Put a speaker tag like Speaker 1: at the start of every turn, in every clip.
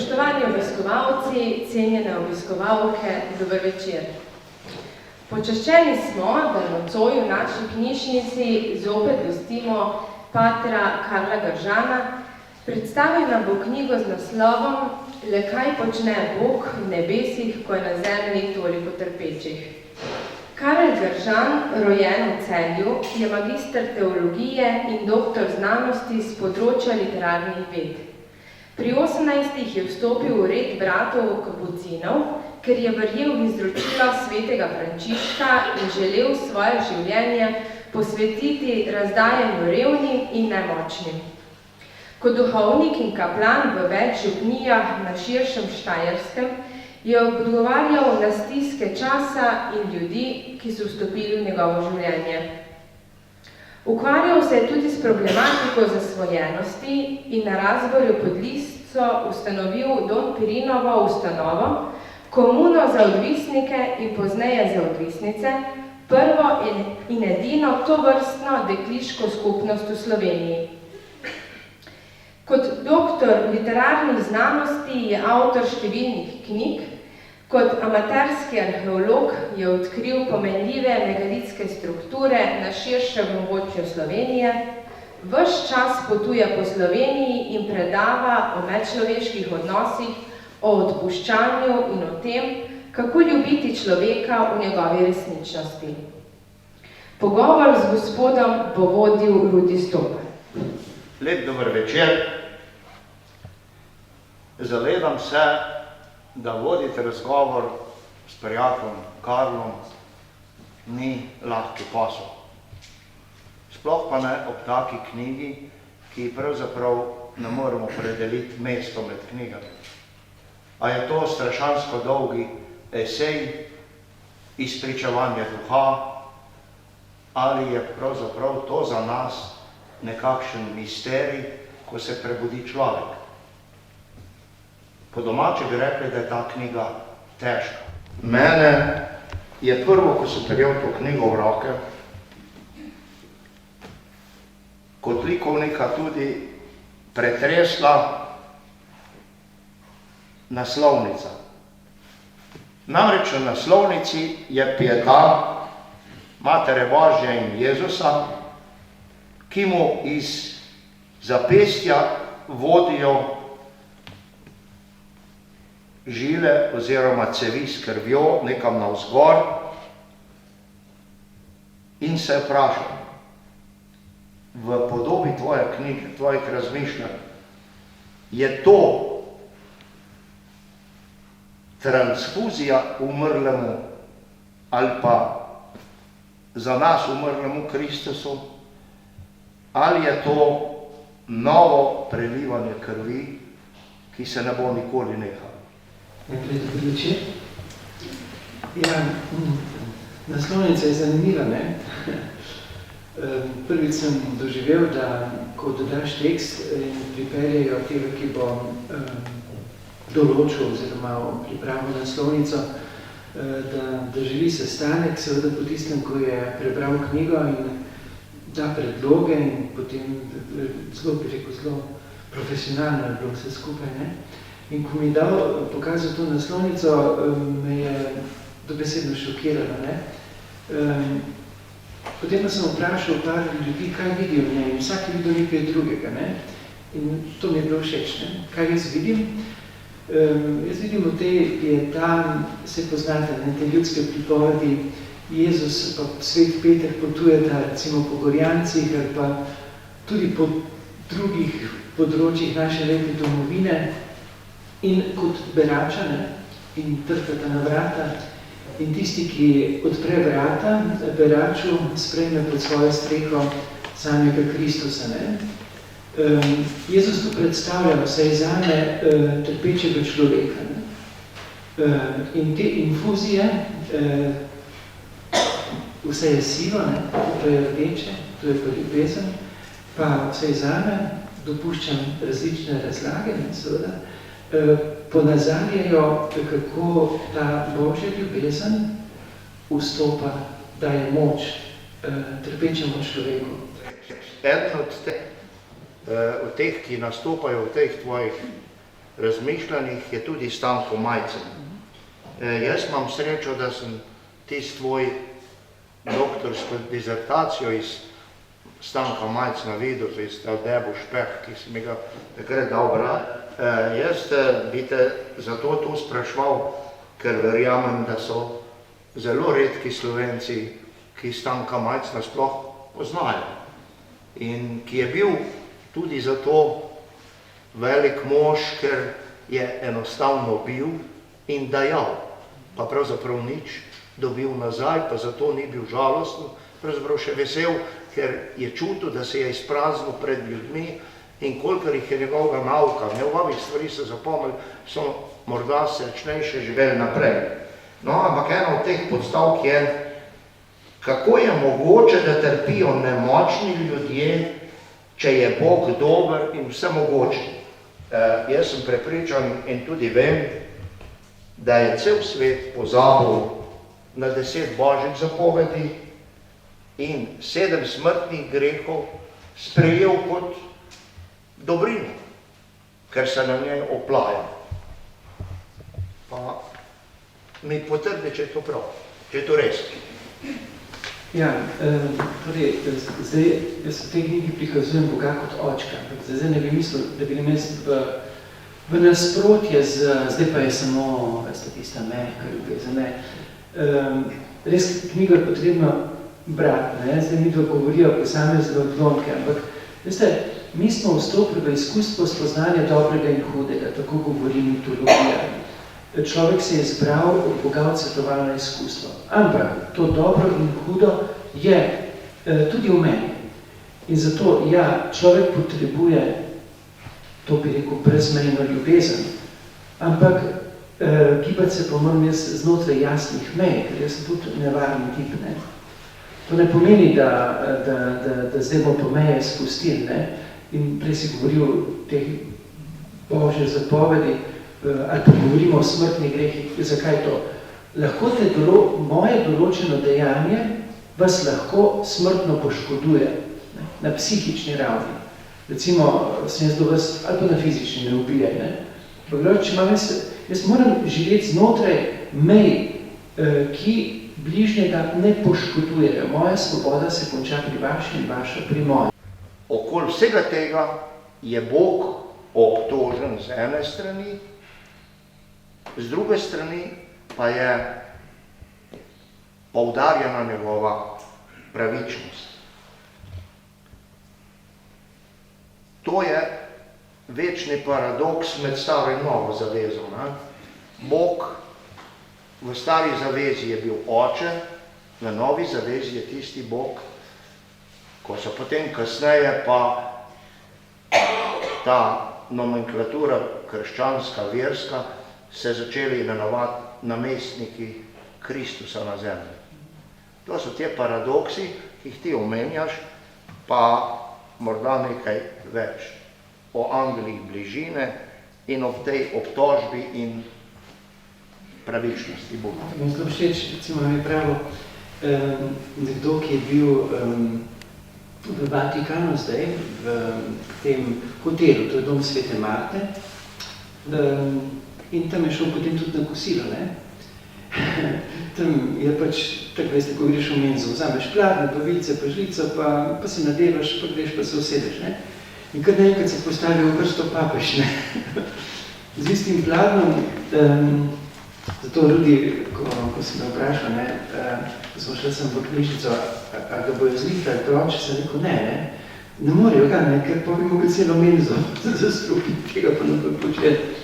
Speaker 1: Spoštovani obiskovalci, cenjene obiskovalke, dober večer. Počaščeni smo, da nocoj v naši knjižnici zopet gostimo patra Karla Gržana. Predstavil nam bo knjigo z naslovom Le kaj počne Bog v nebesih, ko je na zemlji toliko trpečih. Karel Gržan, rojen v Celju, je magister teologije in doktor znanosti z področja literarnih ved. Pri 18 je vstopil v red bratov kapucinov, ker je verjel v izročilo svetega Frančiška in želel svoje življenje posvetiti razdajanju revnim in nemočnim. Kot duhovnik in kaplan v več župnijah na širšem Štajerskem je odgovarjal na stiske časa in ljudi, ki so vstopili v njegovo življenje. Ukvarjal se je tudi s problematiko zasvojenosti in na Razborju pod Lisco ustanovil Don Pirinovo ustanovo, komuno za odvisnike in pozneje za odvisnice, prvo in edino tovrstno dekliško skupnost v Sloveniji. Kot doktor literarnih znanosti je avtor številnih knjig, kot amaterski arheolog je odkril pomenljive megalitske strukture na širšem območju Slovenije, ves čas potuje po Sloveniji in predava o medčloveških odnosih, o odpuščanju in o tem, kako ljubiti človeka v njegovi resničnosti. Pogovor z gospodom bo vodil Rudi Stop.
Speaker 2: Lep dober večer. Zavedam se, da voditi razgovor s prijateljem Karlom ni lahki posel. Sploh pa ne ob taki knjigi, ki pravzaprav ne moremo predeliti mesto med knjigami. A je to strašansko dolgi esej, izpričevanje duha, ali je pravzaprav to za nas nekakšen misterij, ko se prebudi človek. Po domače bi rekli, da je ta knjiga težka. Mene je prvo, ko sem prijel to knjigo v roke, kot likovnika tudi pretresla naslovnica. Namreč na naslovnici je Pieta, Matere Božje in Jezusa, ki mu iz zapestja vodijo žile oziroma cevi s krvjo nekam navzgor in se vpraša, v podobi tvoje knjige, tvojih razmišljanj, je to transfuzija umrlemu ali pa za nas umrlemu Kristusu, ali je to novo prelivanje krvi, ki se ne bo nikoli nehalo.
Speaker 3: Najprej dober večer. Ja, naslovnica je zanimiva, ne? Prvič sem doživel, da ko dodaš tekst in pripeljejo tega, ki bo določil oziroma pripravil naslovnico, da želi sestanek, seveda po tistem, ko je prebral knjigo in da predloge in potem zelo, bi rekel, zelo profesionalno je bilo vse skupaj, ne? In ko mi je dal pokazal to naslovnico, me je dobesedno šokiralo, ne? Potem pa sem vprašal par ljudi, kaj vidijo v njej, in vsak je videl nekaj drugega, ne? In to mi je bilo všeč, ne? Kaj jaz vidim? Jaz vidim v tej Pieta, se poznate, ne, te ljudske pripovedi, Jezus pa svet Peter potujeta recimo po Gorjancih ali pa tudi po drugih področjih naše lepe domovine in kot berača, ne, in trkata na vrata in tisti, ki odpre vrata, beraču sprejme pod svojo streho samega Kristusa, ne. Jezus tu predstavlja vsaj zame trpečega človeka, ne. In te infuzije, vse je sivo, ne, to je rdeče, to je pa ljubezen, pa vsaj zame dopuščam različne razlage, ne, seveda, ponazarjajo, kako ta Božja ljubezen vstopa, daje moč trpečemu človeku.
Speaker 2: Eden od teh, ki nastopajo v teh tvojih razmišljanjih je tudi Stanko Majcen. Jaz imam srečo, da sem tisti tvoj doktorsko dizertacijo iz Stanka Majcena videl, iz Debu Špeh, ki si mi ga takrat dal brati. Jaz bi te zato to spraševal, ker verjamem, da so zelo redki Slovenci, ki Stanka Majcena sploh poznajo. In ki je bil tudi zato velik mož, ker je enostavno bil in dajal, pa pravzaprav nič dobil nazaj, pa zato ni bil žalosten, pravzaprav še vesel, ker je čutil, da se je izpraznil pred ljudmi in kolikor jih je njegovega nauka, njegovih stvari so zapomnili, so morda srečnejše živeli naprej. No, ampak ena od teh podstavk je, kako je mogoče, da trpijo nemočni ljudje, če je Bog dober in vsemogočen. Jaz sem prepričan in tudi vem, da je cel svet pozabil na 10 božjih zapovedi in 7 smrtnih grehov sprejel kot dobrino, ker se na njej oplaja. Pa mi potrdi, če je to prav, če je to res.
Speaker 3: Ja, torej, zdaj jaz v tej knjigi prikazujem Boga kot očka, ampak zdaj ne bi mislil, da bi imel v nasprotje zdaj pa je samo, veste, tista mehka ljubezen, res knjigo je potrebno brati, zdaj mi to govorijo posamezne odlomke, ampak, veste, mi smo vstopili v izkustvo spoznanja dobrega in hudega, tako govori mitologija. Človek se je zbral od Boga odsvetovalno izkustvo. Ampak to dobro in hudo je tudi v meni. In zato, ja, človek potrebuje, to bi rekel, brezmejno ljubezen. Ampak gibati se pa moram jaz znotraj jasnih mej, ker jaz sem tudi nevarni tip. Ne? To ne pomeni, da zdaj bomo po meje spustili. Ne? In prej si govoril o teh božje zapovedi, ali pa govorimo o smrtnih grehih, zakaj to? Lahko te moje določeno dejanje vas lahko smrtno poškoduje, ne? Na psihični ravni. Recimo, sem jaz do vas, ali pa na fizični ne ubijaj. Ne? Jaz moram živeti znotraj mej, ki bližnjega ne poškodujejo. Moja svoboda se konča pri vaši in vaša pri moji.
Speaker 2: Okoli vsega tega je Bog obtožen z ene strani, z druge strani pa je poudarjena njegova pravičnost. To je večni paradoks med staro in novo zavezo. Ne? Bog v stari zavezi je bil oče, v novi zavezi je tisti Bog, ko so potem kasneje pa ta nomenklatura krščanska, verska, se začeli imenovati namestniki Kristusa na zemlji. To so te paradoksi, ki jih ti omenjaš, pa morda nekaj več o angelih bližine in o tej obtožbi in pravičnosti Boga.
Speaker 3: Mi zelo všeč, recimo mi je pravo, nekdo, ki je bil v Vatikanu zdaj, v tem hotelu, to je dom Svete Marte, in tam je šel potem tudi na kosilo, ne? Tam je pač, tako veste, ko greš v menzo, vzameš pladne, pa vilice, pa žlico, pa se nadevaš, pa greš, pa se usedeš, ne? In kar naenkrat se postavi v vrsto papež, ne? Z istim pladnom, zato Rudi, ko sem me vprašal, ne, ko smo šli sem v knjižnico, a ga bojo zlihtali, proče, sem rekel, ne morejo ga, ne, ker pa bi mogli celo menzo zastrupiti, tega pa ne bo početi.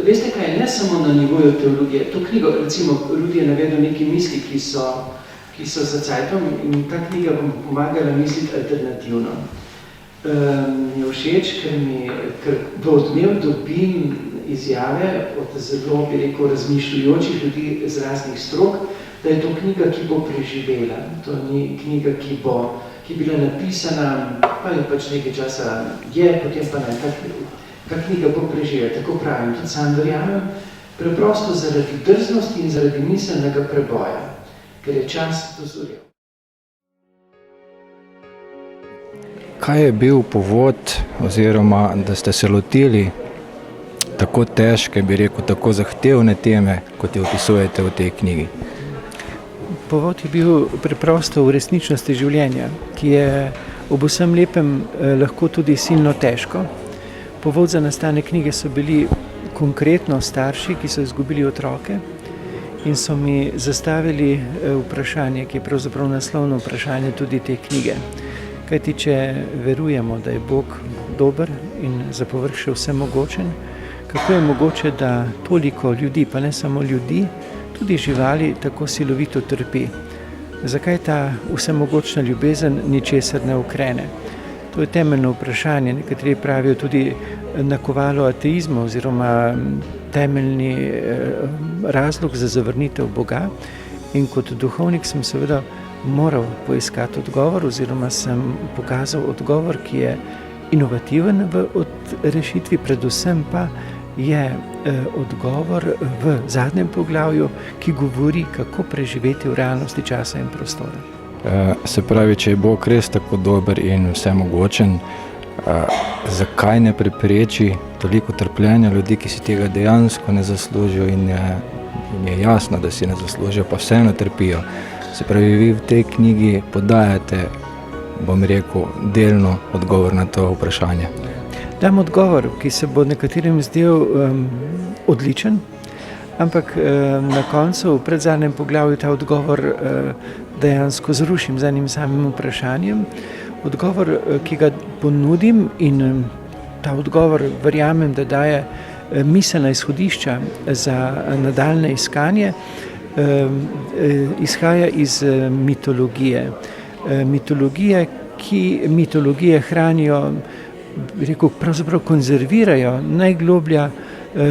Speaker 3: Veste kaj, ne samo na nivoju teologije, to knjigo, recimo, Rudi je navedel neki misli, ki so za cajtom in ta knjiga bom pomagala misliti alternativno. Mi je všeč, ker v Odmev dobim izjave od zelo, bi rekel, razmišljujočih ljudi z raznih strok, da je to knjiga, ki bo preživela. To ni knjiga, ki bila napisana, pa je pač nekaj časa je, potem pa ne, ta knjiga bo preživela, tako pravim, tudi sam verjamem, preprosto zaradi drznosti in zaradi miselnega preboja, ker je čas dozorel.
Speaker 4: Kaj je bil povod, oziroma da ste se lotili tako težke, bi rekel, tako zahtevne teme, kot jo opisujete v tej knjigi?
Speaker 3: Povod je bil preprosto v resničnosti življenja, ki je ob vsem lepem lahko tudi silno težko. Povod za nastanek knjige so bili konkretno starši, ki so izgubili otroke in so mi zastavili vprašanje, ki je pravzaprav naslovno vprašanje tudi te knjige. Kajti, če verujemo, da je Bog dober in za povrh še vsemogočen, kako je mogoče, da toliko ljudi, pa ne samo ljudi, tudi živali tako silovito trpi? Zakaj ta vsemogočna ljubezen ničesar ne ukrene? To je temeljno vprašanje, nekateri pravijo tudi nakovalo ateizma oziroma temeljni razlog za zavrnitev Boga. In kot duhovnik sem seveda moral poiskati odgovor oziroma sem pokazal odgovor, ki je inovativen v rešitvi, predvsem pa je odgovor v zadnjem poglavju, ki govori, kako preživeti v realnosti časa in prostora.
Speaker 4: Se pravi, če je Bog res tako dober in vsemogočen, zakaj ne prepreči toliko trpljenja ljudi, ki si tega dejansko ne zaslužijo in je jasno, da si ne zaslužijo, pa vseeno trpijo. Se pravi, vi v tej knjigi podajate, bom rekel, delno odgovor na to vprašanje.
Speaker 3: Dam odgovor, ki se bo nekaterim zdel odličen, ampak na koncu, v predzadnjem poglavju, ta odgovor dejansko zrušim z enim samim vprašanjem. Odgovor, ki ga ponudim, in ta odgovor verjamem, da daje miselna izhodišča za nadaljne iskanje, izhaja iz mitologije. Mitologije hranijo, rekel, pravzaprav konzervirajo najgloblja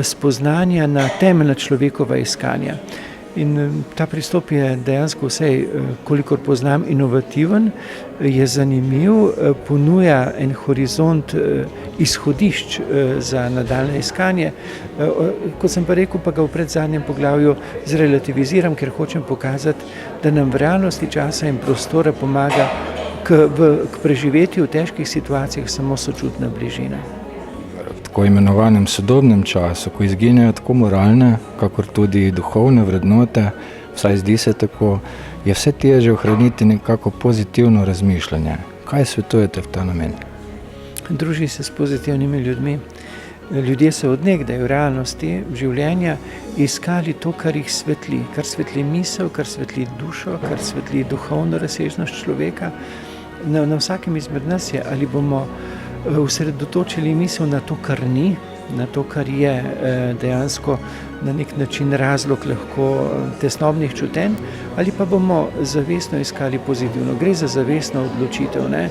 Speaker 3: spoznanja na temeljna človekova iskanja. In ta pristop je dejansko vsej, kolikor poznam, inovativen, je zanimiv, ponuja en horizont izhodišč za nadaljne iskanje. Kot sem pa rekel, pa ga v predzadnjem poglavju zrelativiziram, ker hočem pokazati, da nam v realnosti časa in prostora pomaga k preživetju v težkih situacijah samo sočutna bližina.
Speaker 4: V tako imenovanem sodobnem času, ko izginejo tako moralne, kakor tudi duhovne vrednote, vsaj zdi se tako, je vse težje ohraniti nekako pozitivno razmišljanje. Kaj svetujete v ta namen?
Speaker 3: Druži se s pozitivnimi ljudmi. Ljudje so od nekdaj v realnosti življenja iskali to, kar jih svetli, kar svetli misel, kar svetli dušo, kar svetli duhovno razsežnost človeka. Na vsakem izmed nas je, ali bomo osredotočili misel na to, kar ni, na to, kar je dejansko na nek način razlog lahko tesnobnih čutenj, ali pa bomo zavestno iskali pozitivno. Gre za zavestno odločitev, ne?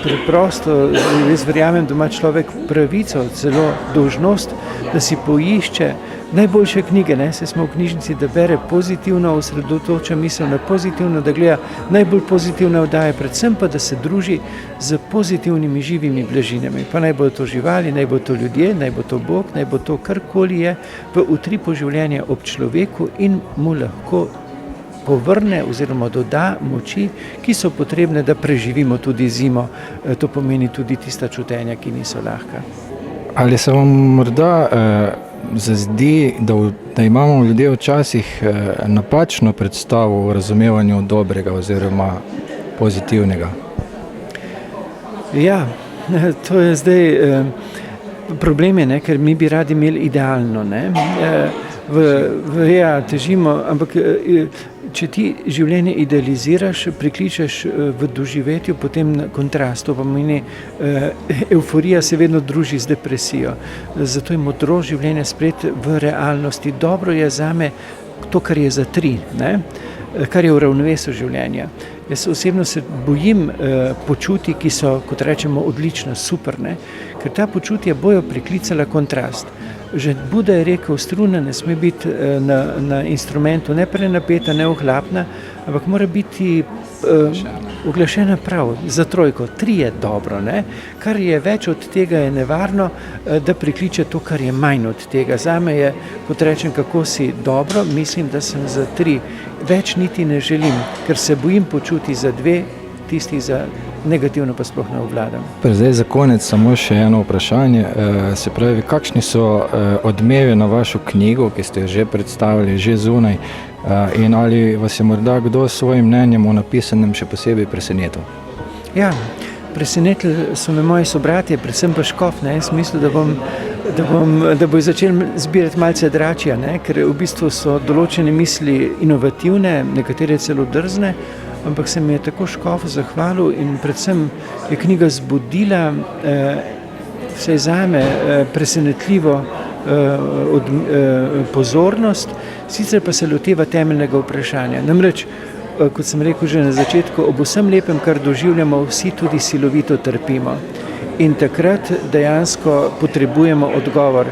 Speaker 3: Preprosto, jaz verjamem, da ima človek pravico, celo dolžnost, da si poišče najboljše knjige, ne? Saj smo v knjižnici, da bere pozitivno, osredotoča misel na pozitivno, da gleda najbolj pozitivne oddaje, predvsem pa, da se druži z pozitivnimi živimi blažinami. Pa naj bo to živali, naj bo to ljudje, naj bo to Bog, naj bo to karkoli je v utripu življenja ob človeku in mu lahko povrne oziroma doda moči, ki so potrebne, da preživimo tudi zimo. To pomeni tudi tista čutenja, ki niso lahka.
Speaker 4: Ali se vam morda zazdi, da imamo ljudje včasih napačno predstavo o razumevanju dobrega oziroma pozitivnega?
Speaker 3: Ja, to je zdaj problem, ne, ker mi bi radi imeli idealno, ne. Težimo, ampak če ti življenje idealiziraš, prikličeš v doživetju, potem kontrast, to pomeni, evforija se vedno druži z depresijo. Zato je modro življenje sprejeti v realnosti. Dobro je zame to, kar je za tri, ne? Kar je v ravnovesju življenja. Jaz osebno se bojim počutij, ki so, kot rečemo, odlična, super, ne? Ker ta počutja bojo priklicala kontrast. Že Buda je rekel, struna ne sme biti na instrumentu ne prenapeta, ne ohlapna, ampak mora biti uglašena prav, za trojko. 3 je dobro, ne? Kar je več od tega je nevarno, da prikliče to, kar je manj od tega. Zame je, kot rečem, kako si dobro, mislim, da sem za 3. Več niti ne želim, ker se bojim počuti za 2, tistih za negativno pa sploh ne obvladam.
Speaker 4: Zdaj za konec samo še eno vprašanje. Se pravi, kakšni so odmevi na vašo knjigo, ki ste jo že predstavili, že zunaj, in ali vas je morda kdo s svojim mnenjem o napisanem še posebej presenetil?
Speaker 3: Ja, presenetili so me moji sobratje, predvsem pa škof, ne, jaz mislim, da bo začel zbirati malce dračja, ne, ker v bistvu so določene misli inovativne, nekatere celo drzne, ampak se mi je tako škof zahvalil in predvsem je knjiga zbudila vsaj zame presenetljivo pozornost, sicer pa se loteva temeljnega vprašanja. Namreč, kot sem rekel že na začetku, ob vsem lepem, kar doživljamo, vsi tudi silovito trpimo. In takrat dejansko potrebujemo odgovor.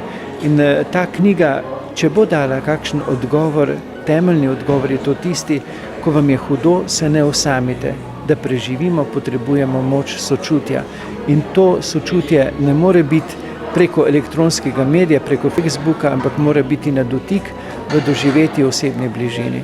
Speaker 3: In ta knjiga, če bo dala kakšen odgovor, temeljni odgovor je to tisti, ko vam je hudo, se ne osamite. Da preživimo, potrebujemo moč sočutja. In to sočutje ne more biti preko elektronskega medija, preko Facebooka, ampak mora biti na dotik v doživeti osebni bližini.